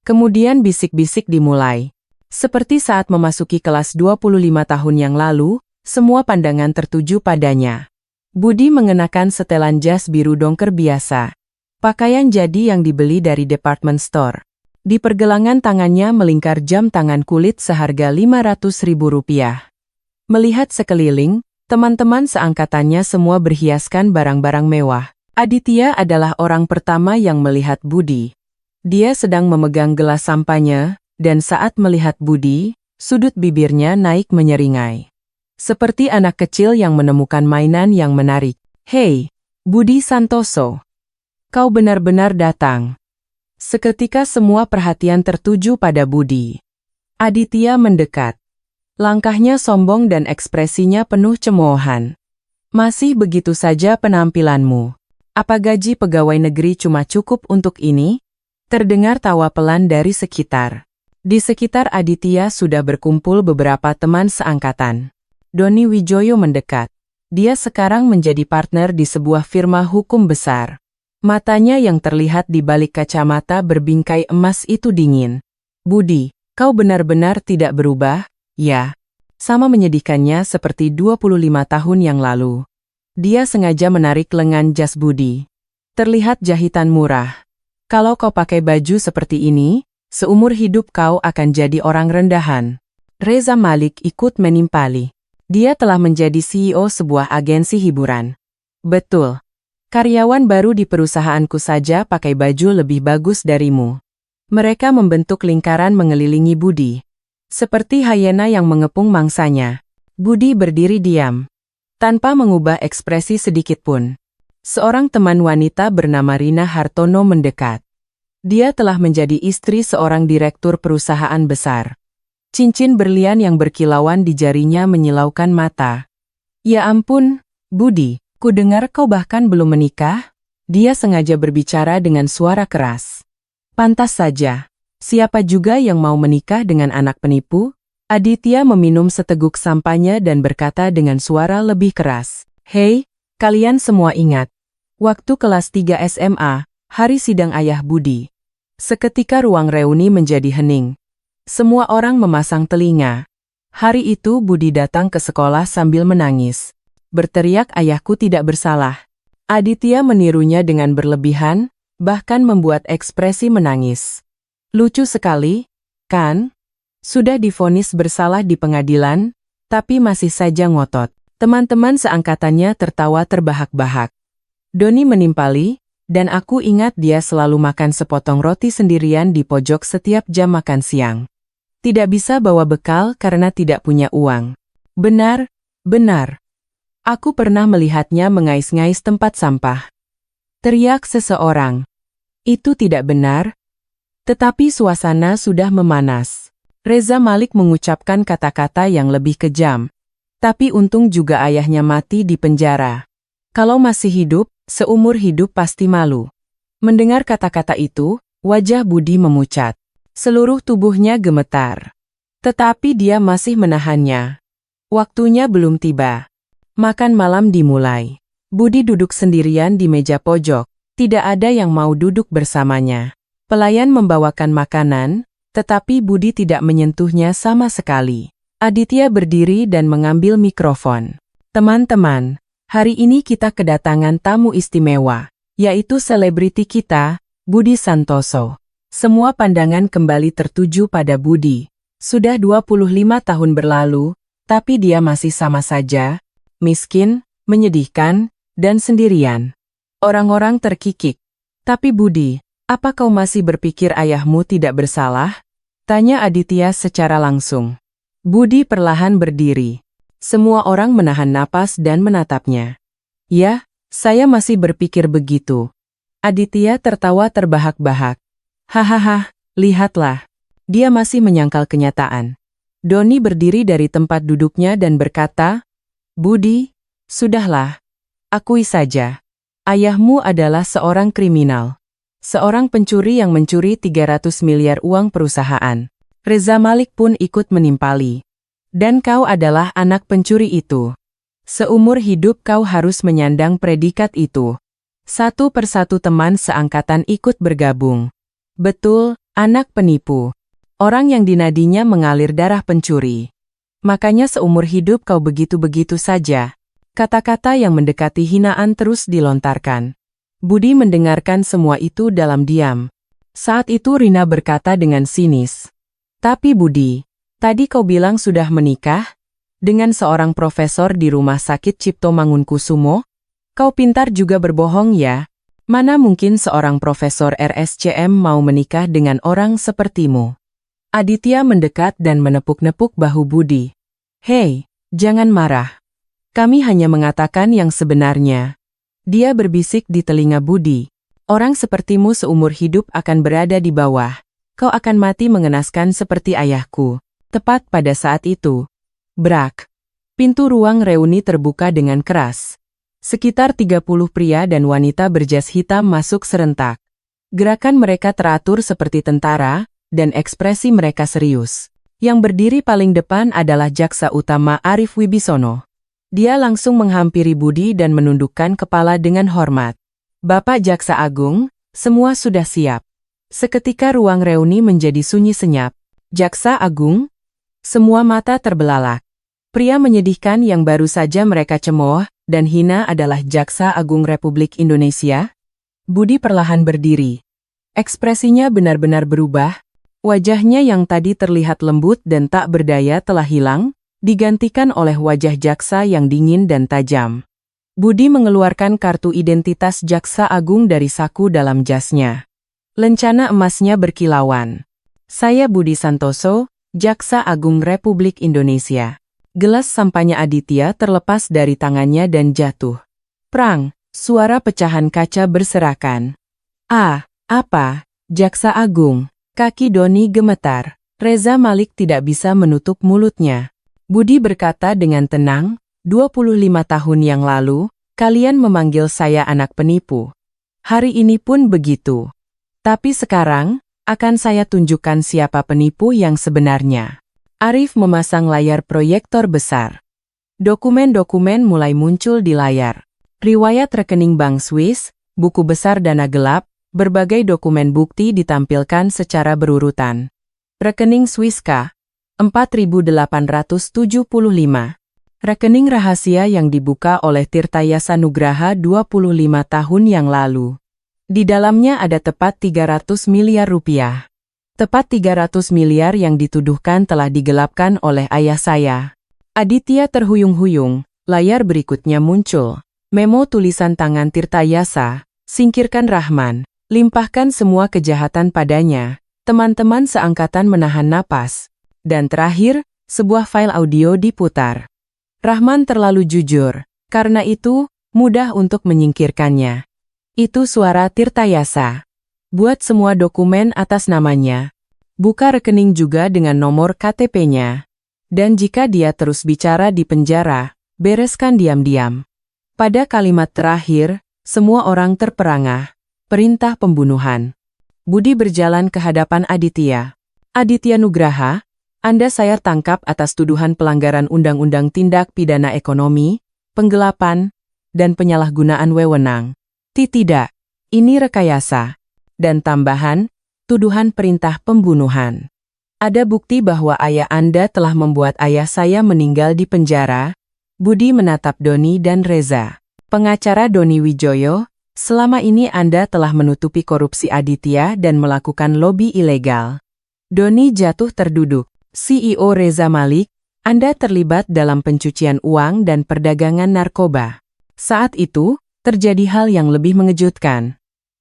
Kemudian bisik-bisik dimulai. Seperti saat memasuki kelas 25 tahun yang lalu, semua pandangan tertuju padanya. Budi mengenakan setelan jas biru dongker biasa. Pakaian jadi yang dibeli dari department store. Di pergelangan tangannya melingkar jam tangan kulit seharga Rp500.000. Melihat sekeliling, teman-teman seangkatannya semua berhiaskan barang-barang mewah. Aditya adalah orang pertama yang melihat Budi. Dia sedang memegang gelas sampahnya, dan saat melihat Budi, sudut bibirnya naik menyeringai. Seperti anak kecil yang menemukan mainan yang menarik. Hei, Budi Santoso. Kau benar-benar datang. Seketika semua perhatian tertuju pada Budi. Aditya mendekat. Langkahnya sombong dan ekspresinya penuh cemoohan. Masih begitu saja penampilanmu. Apa gaji pegawai negeri cuma cukup untuk ini? Terdengar tawa pelan dari sekitar. Di sekitar Aditya sudah berkumpul beberapa teman seangkatan. Doni Wijoyo mendekat. Dia sekarang menjadi partner di sebuah firma hukum besar. Matanya yang terlihat di balik kacamata berbingkai emas itu dingin. Budi, kau benar-benar tidak berubah, ya? Sama menyedihkannya seperti 25 tahun yang lalu. Dia sengaja menarik lengan jas Budi. Terlihat jahitan murah. Kalau kau pakai baju seperti ini, seumur hidup kau akan jadi orang rendahan. Reza Malik ikut menimpali. Dia telah menjadi CEO sebuah agensi hiburan. Betul. Karyawan baru di perusahaanku saja pakai baju lebih bagus darimu. Mereka membentuk lingkaran mengelilingi Budi. Seperti hyena yang mengepung mangsanya. Budi berdiri diam. Tanpa mengubah ekspresi sedikitpun. Seorang teman wanita bernama Rina Hartono mendekat. Dia telah menjadi istri seorang direktur perusahaan besar. Cincin berlian yang berkilauan di jarinya menyilaukan mata. Ya ampun, Budi, ku dengar kau bahkan belum menikah? Dia sengaja berbicara dengan suara keras. Pantas saja. Siapa juga yang mau menikah dengan anak penipu? Aditya meminum seteguk sampahnya dan berkata dengan suara lebih keras. Hei, kalian semua ingat. Waktu kelas 3 SMA, hari sidang ayah Budi. Seketika ruang reuni menjadi hening. Semua orang memasang telinga. Hari itu Budi datang ke sekolah sambil menangis. Berteriak ayahku tidak bersalah. Aditya menirunya dengan berlebihan, bahkan membuat ekspresi menangis. Lucu sekali, kan? Sudah divonis bersalah di pengadilan, tapi masih saja ngotot. Teman-teman seangkatannya tertawa terbahak-bahak. Doni menimpali, dan aku ingat dia selalu makan sepotong roti sendirian di pojok setiap jam makan siang. Tidak bisa bawa bekal karena tidak punya uang. Benar, benar. Aku pernah melihatnya mengais-ngais tempat sampah. Teriak seseorang. Itu tidak benar. Tetapi suasana sudah memanas. Reza Malik mengucapkan kata-kata yang lebih kejam. Tapi untung juga ayahnya mati di penjara. Kalau masih hidup, seumur hidup pasti malu. Mendengar kata-kata itu, wajah Budi memucat. Seluruh tubuhnya gemetar. Tetapi dia masih menahannya. Waktunya belum tiba. Makan malam dimulai. Budi duduk sendirian di meja pojok. Tidak ada yang mau duduk bersamanya. Pelayan membawakan makanan, tetapi Budi tidak menyentuhnya sama sekali. Aditya berdiri dan mengambil mikrofon. Teman-teman, hari ini kita kedatangan tamu istimewa, yaitu selebriti kita, Budi Santoso. Semua pandangan kembali tertuju pada Budi. Sudah 25 tahun berlalu, tapi dia masih sama saja, miskin, menyedihkan, dan sendirian. Orang-orang terkikik. Tapi Budi, apa kau masih berpikir ayahmu tidak bersalah? Tanya Aditya secara langsung. Budi perlahan berdiri. Semua orang menahan napas dan menatapnya. Ya, saya masih berpikir begitu. Aditya tertawa terbahak-bahak. Hahaha, lihatlah. Dia masih menyangkal kenyataan. Doni berdiri dari tempat duduknya dan berkata, Budi, sudahlah. Akui saja. Ayahmu adalah seorang kriminal. Seorang pencuri yang mencuri 300 miliar uang perusahaan. Reza Malik pun ikut menimpali. Dan kau adalah anak pencuri itu. Seumur hidup kau harus menyandang predikat itu. Satu persatu teman seangkatan ikut bergabung. Betul, anak penipu. Orang yang dinadinya mengalir darah pencuri. Makanya seumur hidup kau begitu-begitu saja. Kata-kata yang mendekati hinaan terus dilontarkan. Budi mendengarkan semua itu dalam diam. Saat itu Rina berkata dengan sinis. Tapi Budi, tadi kau bilang sudah menikah? Dengan seorang profesor di rumah sakit Cipto Mangunkusumo? Kau pintar juga berbohong ya? Mana mungkin seorang profesor RSCM mau menikah dengan orang sepertimu? Aditya mendekat dan menepuk-nepuk bahu Budi. Hei, jangan marah. Kami hanya mengatakan yang sebenarnya. Dia berbisik di telinga Budi. Orang sepertimu seumur hidup akan berada di bawah. Kau akan mati mengenaskan seperti ayahku. Tepat pada saat itu. Brak. Pintu ruang reuni terbuka dengan keras. Sekitar 30 pria dan wanita berjas hitam masuk serentak. Gerakan mereka teratur seperti tentara, dan ekspresi mereka serius. Yang berdiri paling depan adalah Jaksa Utama Arief Wibisono. Dia langsung menghampiri Budi dan menundukkan kepala dengan hormat. Bapak Jaksa Agung, semua sudah siap. Seketika ruang reuni menjadi sunyi senyap. Jaksa Agung? Semua mata terbelalak. Pria menyedihkan yang baru saja mereka cemooh dan hina adalah Jaksa Agung Republik Indonesia. Budi perlahan berdiri. Ekspresinya benar-benar berubah. Wajahnya yang tadi terlihat lembut dan tak berdaya telah hilang, digantikan oleh wajah jaksa yang dingin dan tajam. Budi mengeluarkan kartu identitas Jaksa Agung dari saku dalam jasnya. Lencana emasnya berkilauan. Saya Budi Santoso, Jaksa Agung Republik Indonesia. Gelas sampahnya Aditya terlepas dari tangannya dan jatuh. Prang, suara pecahan kaca berserakan. Ah, apa, Jaksa Agung? Kaki Doni gemetar. Reza Malik tidak bisa menutup mulutnya. Budi berkata dengan tenang, 25 tahun yang lalu, kalian memanggil saya anak penipu. Hari ini pun begitu. Tapi sekarang, akan saya tunjukkan siapa penipu yang sebenarnya. Arief memasang layar proyektor besar. Dokumen-dokumen mulai muncul di layar. Riwayat rekening Bank Swiss, buku besar dana gelap, berbagai dokumen bukti ditampilkan secara berurutan. Rekening Swiss K. 4.875. Rekening rahasia yang dibuka oleh Tirtayasa Nugraha 25 tahun yang lalu. Di dalamnya ada tepat 300 miliar rupiah. Tepat 300 miliar yang dituduhkan telah digelapkan oleh ayah saya. Aditya terhuyung-huyung, layar berikutnya muncul. Memo tulisan tangan Tirtayasa, singkirkan Rahman, limpahkan semua kejahatan padanya. Teman-teman seangkatan menahan napas. Dan terakhir, sebuah file audio diputar. Rahman terlalu jujur, karena itu, mudah untuk menyingkirkannya. Itu suara Tirtayasa. Buat semua dokumen atas namanya. Buka rekening juga dengan nomor KTP-nya. Dan jika dia terus bicara di penjara, bereskan diam-diam. Pada kalimat terakhir, semua orang terperangah. Perintah pembunuhan. Budi berjalan ke hadapan Aditya. Aditya Nugraha, Anda saya tangkap atas tuduhan pelanggaran Undang-Undang Tindak Pidana Ekonomi, penggelapan, dan penyalahgunaan wewenang. Tidak, ini rekayasa. Dan tambahan, tuduhan perintah pembunuhan. Ada bukti bahwa ayah Anda telah membuat ayah saya meninggal di penjara. Budi menatap Doni dan Reza. Pengacara Doni Wijoyo, selama ini Anda telah menutupi korupsi Aditya dan melakukan lobi ilegal. Doni jatuh terduduk. CEO Reza Malik, Anda terlibat dalam pencucian uang dan perdagangan narkoba. Saat itu, terjadi hal yang lebih mengejutkan.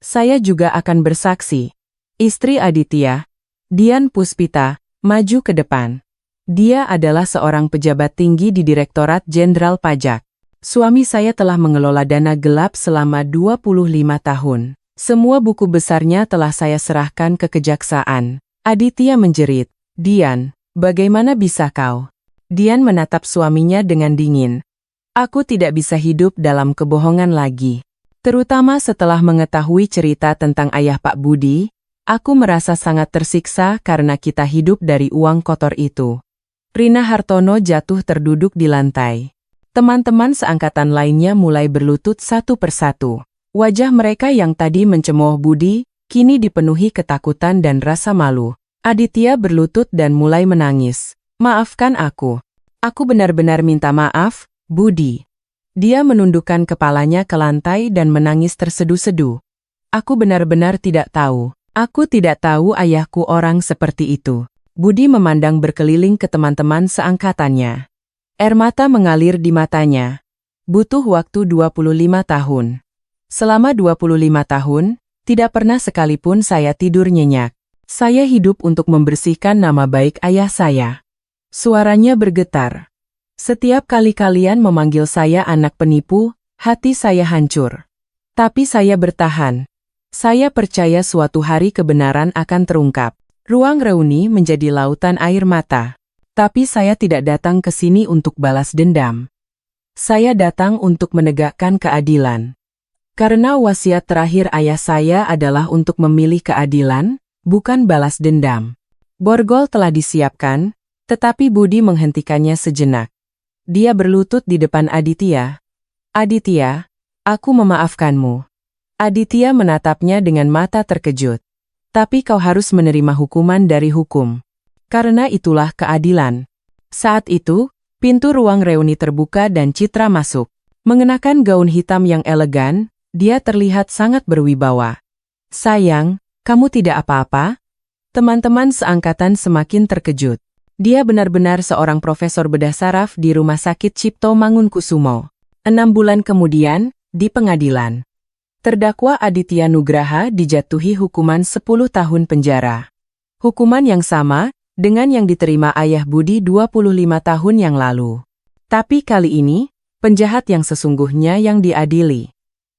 Saya juga akan bersaksi. Istri Aditya, Dian Puspita, maju ke depan. Dia adalah seorang pejabat tinggi di Direktorat Jenderal Pajak. Suami saya telah mengelola dana gelap selama 25 tahun. Semua buku besarnya telah saya serahkan ke kejaksaan. Aditya menjerit. Dian, bagaimana bisa kau? Dian menatap suaminya dengan dingin. Aku tidak bisa hidup dalam kebohongan lagi. Terutama setelah mengetahui cerita tentang ayah Pak Budi, aku merasa sangat tersiksa karena kita hidup dari uang kotor itu. Rina Hartono jatuh terduduk di lantai. Teman-teman seangkatan lainnya mulai berlutut satu persatu. Wajah mereka yang tadi mencemooh Budi, kini dipenuhi ketakutan dan rasa malu. Aditya berlutut dan mulai menangis. Maafkan aku. Aku benar-benar minta maaf, Budi. Dia menundukkan kepalanya ke lantai dan menangis tersedu-sedu. Aku benar-benar tidak tahu. Aku tidak tahu ayahku orang seperti itu. Budi memandang berkeliling ke teman-teman seangkatannya. Air mata mengalir di matanya. Butuh waktu 25 tahun. Selama 25 tahun, tidak pernah sekalipun saya tidur nyenyak. Saya hidup untuk membersihkan nama baik ayah saya. Suaranya bergetar. Setiap kali kalian memanggil saya anak penipu, hati saya hancur. Tapi saya bertahan. Saya percaya suatu hari kebenaran akan terungkap. Ruang reuni menjadi lautan air mata. Tapi saya tidak datang ke sini untuk balas dendam. Saya datang untuk menegakkan keadilan. Karena wasiat terakhir ayah saya adalah untuk memilih keadilan, bukan balas dendam. Borgol telah disiapkan, tetapi Budi menghentikannya sejenak. Dia berlutut di depan Aditya. Aditya, aku memaafkanmu. Aditya menatapnya dengan mata terkejut. Tapi kau harus menerima hukuman dari hukum. Karena itulah keadilan. Saat itu, pintu ruang reuni terbuka dan Citra masuk. Mengenakan gaun hitam yang elegan, dia terlihat sangat berwibawa. Sayang, kamu tidak apa-apa? Teman-teman seangkatan semakin terkejut. Dia benar-benar seorang profesor bedah saraf di Rumah Sakit Cipto Mangunkusumo. 6 bulan kemudian, di pengadilan. Terdakwa Aditya Nugraha dijatuhi hukuman 10 tahun penjara. Hukuman yang sama dengan yang diterima ayah Budi 25 tahun yang lalu. Tapi kali ini, penjahat yang sesungguhnya yang diadili.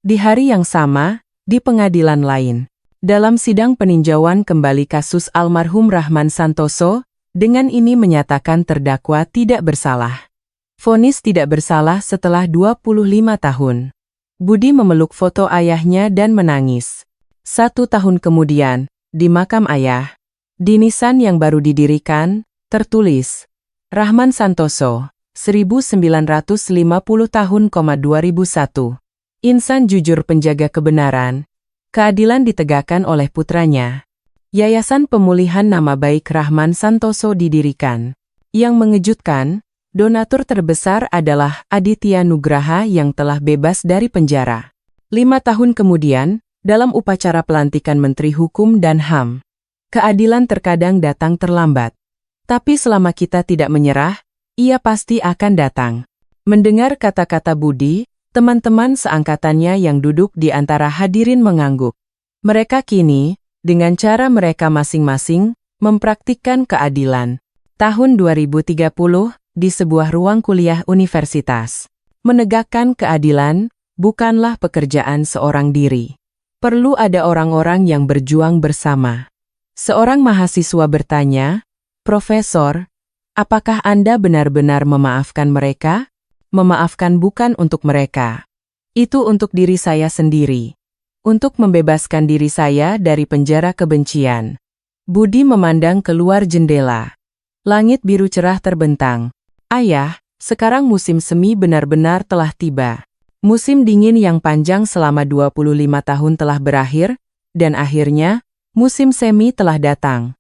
Di hari yang sama, di pengadilan lain. Dalam sidang peninjauan kembali kasus almarhum Rahman Santoso, dengan ini menyatakan terdakwa tidak bersalah. Vonis tidak bersalah setelah 25 tahun. Budi memeluk foto ayahnya dan menangis. 1 tahun kemudian, di makam ayah, di nisan yang baru didirikan, tertulis, Rahman Santoso, 1950 tahun, 2001. Insan jujur penjaga kebenaran, keadilan ditegakkan oleh putranya. Yayasan Pemulihan Nama Baik Rahman Santoso didirikan. Yang mengejutkan, donatur terbesar adalah Aditya Nugraha yang telah bebas dari penjara. 5 tahun kemudian, dalam upacara pelantikan Menteri Hukum dan HAM. Keadilan terkadang datang terlambat. Tapi selama kita tidak menyerah, ia pasti akan datang. Mendengar kata-kata Budi, teman-teman seangkatannya yang duduk di antara hadirin mengangguk. Mereka kini, dengan cara mereka masing-masing, mempraktikkan keadilan. Tahun 2030, di sebuah ruang kuliah universitas. Menegakkan keadilan bukanlah pekerjaan seorang diri. Perlu ada orang-orang yang berjuang bersama. Seorang mahasiswa bertanya, Profesor, apakah Anda benar-benar memaafkan mereka? Memaafkan bukan untuk mereka. Itu untuk diri saya sendiri. Untuk membebaskan diri saya dari penjara kebencian. Budi memandang keluar jendela. Langit biru cerah terbentang. Ayah, sekarang musim semi benar-benar telah tiba. Musim dingin yang panjang selama 25 tahun telah berakhir, dan akhirnya, musim semi telah datang.